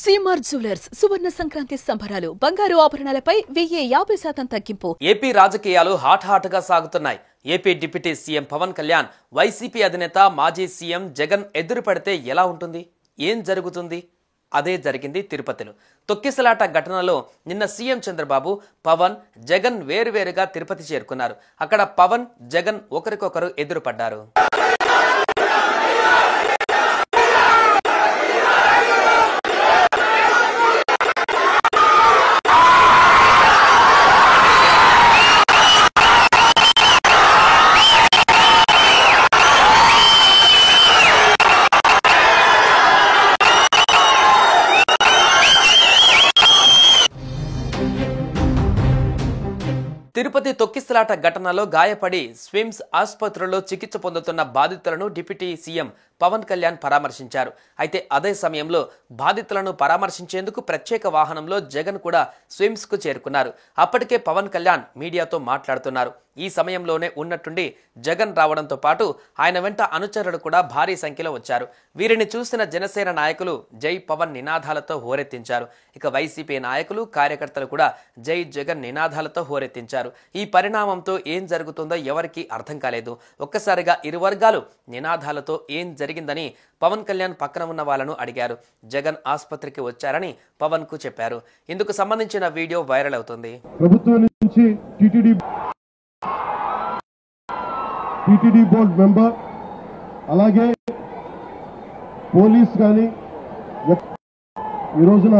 CMR jewellers సువర్ణ సంక్రాంతి సంబరాలు బంగారు ఆభరణాలపై 1050% తగ్గింపు. ఏపీ రాజకీయాలు హాట్ గా సాగుతున్నాయి. AP deputy CM Pawan Kalyan YCP అధినేత మాజీ సీఎం జగన్ ఎదురుపడితే ఎలా ఉంటుంది? ఏం జరుగుతుంది? అదే జరిగింది తిరుపతిలో. తొక్కిసలాట ఘటనలో నిన్న సీఎం చంద్రబాబు, పవన్, జగన్ వేరువేరుగా తిరుపతి చేరుకున్నారు. అక్కడ పవన్, జగన్ ఒకరికొకరు ఎదురుపడ్డారు. తిరుపతి తొక్కిసలాట ఘటనలో గాయపడి స్విమ్స్ ఆసుపత్రిలో చికిత్స పొందుతున్న బాధితులను డిప్యూటీ సీఎం పవన్ కళ్యాణ్ పరామర్శించారు. అయితే అదే సమయంలో బాధితులను పరామర్శించేందుకు ప్రత్యేక వాహనంలో జగన్ కూడా స్విమ్స్ కు చేరుకున్నారు. అప్పటికే పవన్ కళ్యాణ్ మీడియాతో మాట్లాడుతున్నారు. ఈ సమయంలోనే ఉన్నట్టుండి జగన్ రావడంతో పాటు ఆయన వెంట అనుచరులు కూడా భారీ సంఖ్యలో వచ్చారు. వీరిని చూసిన జనసేన నాయకులు జై పవన్ నినాదాలతో హోరెత్తించారు. ఇక వైసీపీ నాయకులు, కార్యకర్తలు కూడా జై జగన్ నినాదాలతో హోరెత్తించారు. ఈ పరిణామంతో ఏం జరుగుతుందో ఎవరికీ అర్థం కాలేదు. ఒక్కసారిగా ఇరు వర్గాలు నినాదాలతో ఏం జరిగిందని పవన్ కళ్యాణ్ పక్కన ఉన్న వాళ్ళను అడిగారు. జగన్ ఆసుపత్రికి వచ్చారని పవన్ కు చెప్పారు. ఇందుకు సంబంధించిన వీడియో వైరల్ అవుతుంది. ప్రభుత్వం నుంచి టీటీడీ బోర్డు మెంబర్, అలాగే పోలీస్ కానీ ఈ రోజున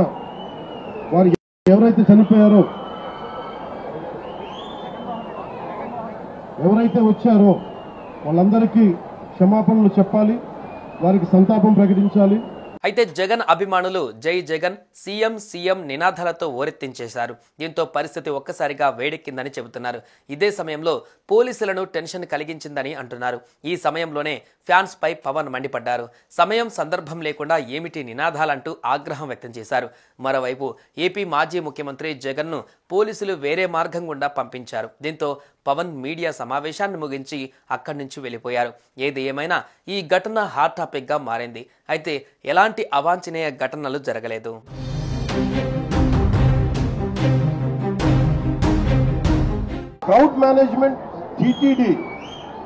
వారు ఎవరైతే చనిపోయారో, ఎవరైతే వచ్చారో వాళ్ళందరికీ క్షమాపణలు చెప్పాలి, వారికి సంతాపం ప్రకటించాలి. అయితే జగన్ అభిమానులు జై జగన్, సీఎం సీఎం నినాదాలతో ఓరెత్తించేశారు. దీంతో పరిస్థితి ఒక్కసారిగా వేడెక్కిందని చెబుతున్నారు. ఇదే సమయంలో పోలీసులను టెన్షన్ కలిగించిందని అంటున్నారు. ఈ సమయంలోనే ఫ్యాన్స్ పై పవన్ మండిపడ్డారు. సమయం సందర్భం లేకుండా ఏమిటి నినాదాలంటూ ఆగ్రహం వ్యక్తం చేశారు. మరోవైపు ఏపీ మాజీ ముఖ్యమంత్రి జగన్ ను పోలీసులు వేరే మార్గం గుండా పంపించారు. దీంతో పవన్ మీడియా సమావేశాన్ని ముగించి అక్కడి నుంచి వెళ్లిపోయారు. ఏది ఏమైనా ఈ ఘటన హాట్ టాపిక్ గా మారింది. అయితే ఎలాంటి అవాంఛనీయ ఘటనలు జరగలేదు. Crowd management, TTD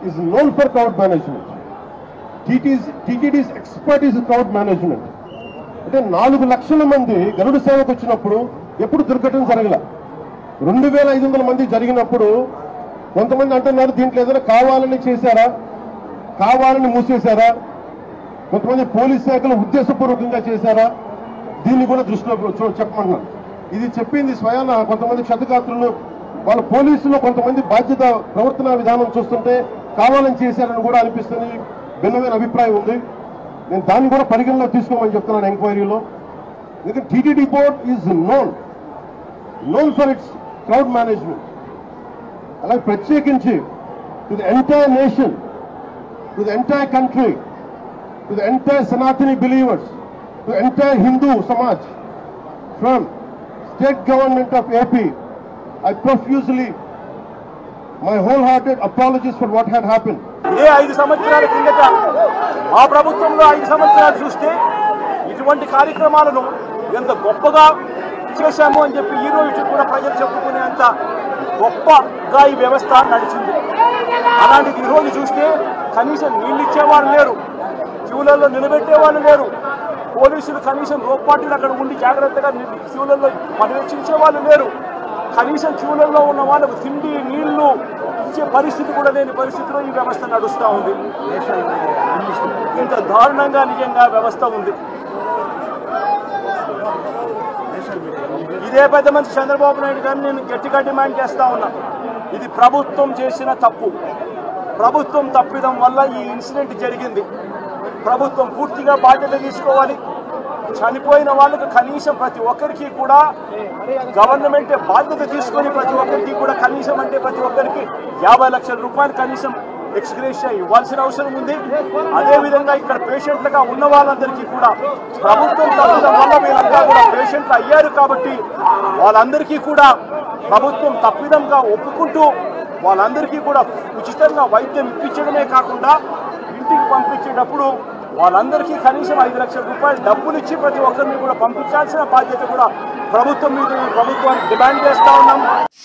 is known for crowd management. TTD's expert is crowd management. అంటే 4 లక్షల మంది గరుడ సేవకు వచ్చినప్పుడు ఎప్పుడు దుర్ఘటన జరగల. 2500 మంది జరిగినప్పుడు కొంతమంది అంటున్నారు దీంట్లో ఏదైనా కావాలని చేశారా, కావాలని మూసేశారా, కొంతమంది పోలీస్ శాఖలు ఉద్దేశపూర్వకంగా చేశారా, దీన్ని కూడా దృష్టిలో చెప్పమంటున్నారు. ఇది చెప్పింది స్వయాన కొంతమంది క్షతగాత్రులు, వాళ్ళ పోలీసులు కొంతమంది బాధ్యత ప్రవర్తన విధానం చూస్తుంటే కావాలని చేశారని కూడా అనిపిస్తుంది. భిన్నమైన అభిప్రాయం ఉంది. నేను దాన్ని కూడా పరిగణలో తీసుకోమని చెప్తున్నాను ఎంక్వైరీలో. ఎందుకంటే TTD board is known for its crowd management. అలాగే ప్రత్యేకించి to the entire nation, to the entire country, to the entire Sanatani believers, to entire Hindu Samaj, from state government of AP, I profusely my wholehearted apologies for what had happened. ఇదే 5 సంవత్సరాల కిందట ఆ ప్రభుత్వంలో 5 సంవత్సరాలు చూస్తే ఇటువంటి కార్యక్రమాలను ఎంత గొప్పగా చేశాము అని చెప్పి ఈ రోజు కూడా ప్రజలు చెప్పుకునేంత గొప్పగా ఈ వ్యవస్థ నడిచింది. అలాంటిది ఈరోజు చూస్తే కనీసం నీళ్ళు ఇచ్చేవాళ్ళు లేరు, క్యూలలో నిలబెట్టేవాళ్ళు లేరు, పోలీసులు కనీసం రోపాటీలు అక్కడ ఉండి జాగ్రత్తగా క్యూలలో పర్యవేక్షించే వాళ్ళు లేరు, కనీసం క్యూలలో ఉన్న వాళ్ళకు తిండి నీళ్లు ఇచ్చే పరిస్థితి కూడా లేని పరిస్థితిలో ఈ వ్యవస్థ నడుస్తూ ఉంది. ఇంత దారుణంగా నిజంగా వ్యవస్థ ఉంది. ఇదే పెద్ద మంచి చంద్రబాబు నాయుడు గారిని నేను గట్టిగా డిమాండ్ చేస్తా ఉన్నా. ఇది ప్రభుత్వం చేసిన తప్పు, ప్రభుత్వం తప్పిదం వల్ల ఈ ఇన్సిడెంట్ జరిగింది. ప్రభుత్వం పూర్తిగా బాధ్యత తీసుకోవాలి. చనిపోయిన వాళ్ళకు కనీసం ప్రతి ఒక్కరికి కూడా గవర్నమెంటే బాధ్యత తీసుకొని ప్రతి ఒక్కరికి కూడా కనీసం అంటే ప్రతి ఒక్కరికి 50 లక్షల రూపాయలు కనీసం ఎక్స్గ్రేషియా ఇవ్వాల్సిన అవసరం ఉంది. అదేవిధంగా ఇక్కడ పేషెంట్లుగా ఉన్న వాళ్ళందరికీ కూడా ప్రభుత్వం తప్పడం వల్ల వీళ్ళంతా కూడా పేషెంట్లు అయ్యారు కాబట్టి వాళ్ళందరికీ కూడా ప్రభుత్వం తప్పిదంగా ఒప్పుకుంటూ వాళ్ళందరికీ కూడా ఉచితంగా వైద్యం ఇప్పించడమే కాకుండా ఇంటికి పంపించేటప్పుడు వాళ్ళందరికీ కనీసం 5 లక్షల రూపాయలు డబ్బులు ఇచ్చి ప్రతి ఒక్కరిని కూడా పంపించాల్సిన బాధ్యత కూడా ప్రభుత్వం మీద ఈ ప్రభుత్వాన్ని డిమాండ్ చేస్తా ఉన్నాం.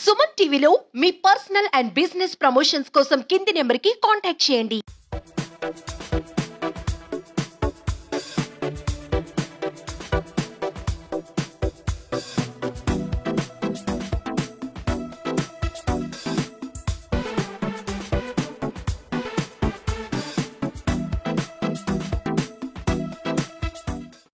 సుమన్ టీవీలో మీ పర్సనల్ అండ్ బిజినెస్ ప్రమోషన్స్ కోసం కింది నెంబర్కి కాంటాక్ట్ చేయండి.